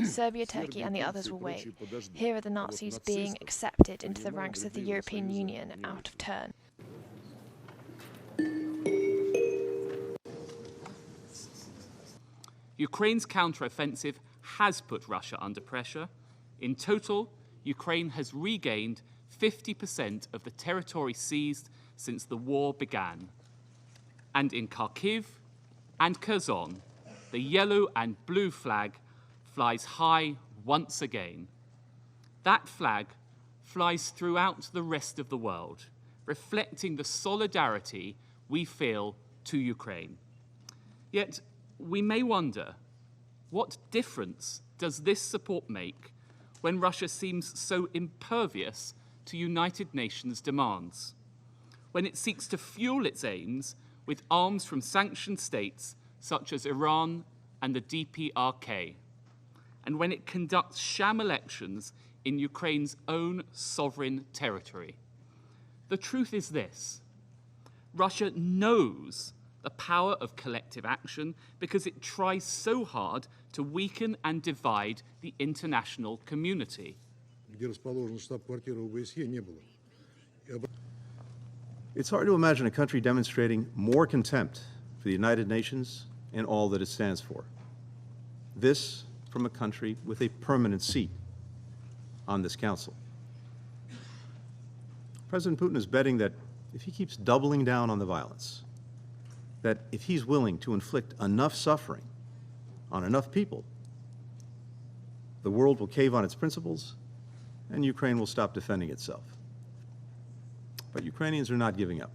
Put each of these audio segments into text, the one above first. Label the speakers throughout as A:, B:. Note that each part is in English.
A: Serbia, Turkey and the others will wait. Here are the Nazis being accepted into the ranks of the European Union out of turn.
B: Ukraine's counteroffensive has put Russia under pressure. In total, Ukraine has regained 50% of the territory seized since the war began. And in Kharkiv and Kherson, the yellow and blue flag flies high once again. That flag flies throughout the rest of the world, reflecting the solidarity we feel to Ukraine. Yet, we may wonder, what difference does this support make when Russia seems so impervious to United Nations demands? When it seeks to fuel its aims with arms from sanctioned states such as Iran and the DPRK, and when it conducts sham elections in Ukraine's own sovereign territory. The truth is this: Russia knows the power of collective action because it tries so hard to weaken and divide the international community.
C: It's hard to imagine a country demonstrating more contempt for the United Nations and all that it stands for. This from a country with a permanent seat on this council. President Putin is betting that if he keeps doubling down on the violence, that if he's willing to inflict enough suffering on enough people, the world will cave on its principles and Ukraine will stop defending itself. But Ukrainians are not giving up,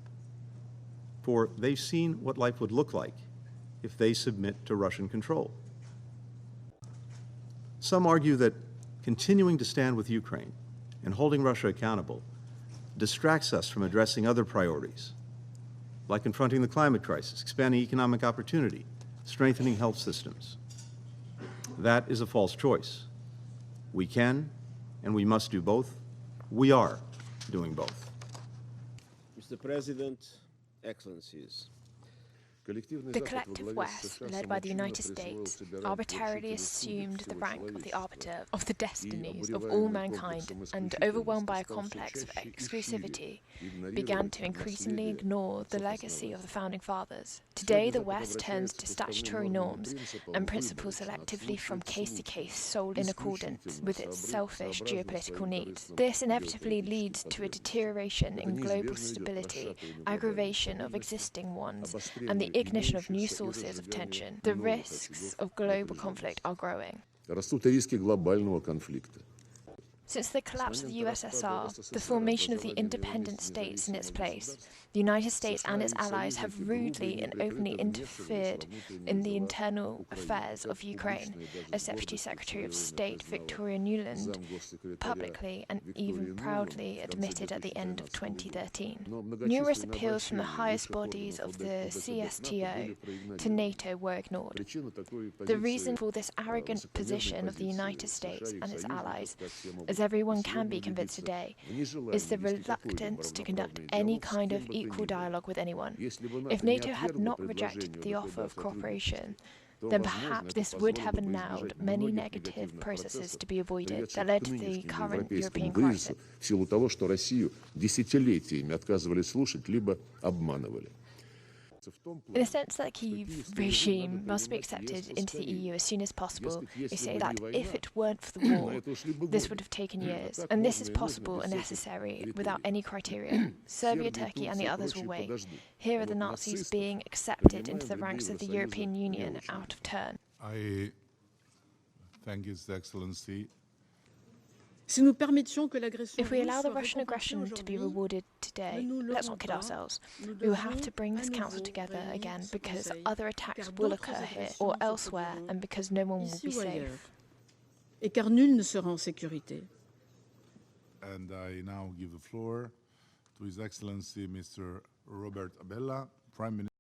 C: for they've seen what life would look like if they submit to Russian control. Some argue that continuing to stand with Ukraine and holding Russia accountable distracts us from addressing other priorities, like confronting the climate crisis, expanding economic opportunity, strengthening health systems. That is a false choice. We can and we must do both. We are doing both.
D: Mr. President, Excellencies,
A: the collective West, led by the United States, arbitrarily assumed the rank of the arbiter of the destinies of all mankind and, overwhelmed by a complex of exclusivity, began to increasingly ignore the legacy of the Founding Fathers. Today, the West turns to statutory norms and principles selectively from case to case, sold in accordance with its selfish geopolitical needs. This inevitably leads to a deterioration in global stability, aggravation of existing ones, and the ignition of new sources of tension. The risks of global conflict are growing. Since the collapse of the USSR, the formation of the independent states in its place, the United States and its allies have rudely and openly interfered in the internal affairs of Ukraine, as Deputy Secretary of State Victoria Nuland publicly and even proudly admitted at the end of 2013. Numerous appeals from the highest bodies of the CSTO to NATO were ignored. The reason for this arrogant position of the United States and its allies, as everyone can be convinced today, is the reluctance to conduct any kind of equal dialogue with anyone. If NATO had not rejected the offer of cooperation, then perhaps this would have allowed many negative processes to be avoided that led to the current European crisis. In the sense that the Kyiv regime must be accepted into the EU as soon as possible, they say that if it weren't for the war, this would have taken years, and this is possible and necessary without any criteria. Serbia, Turkey and the others will wait. Here are the Nazis being accepted into the ranks of the European Union out of turn.
E: I thank His Excellency.
A: If we allow the Russian aggression to be rewarded today, let's not kid ourselves. We will have to bring this council together again because other attacks will occur here or elsewhere and because no one will be safe.
E: And I now give the floor to His Excellency Mr. Robert Abella, Prime Minister.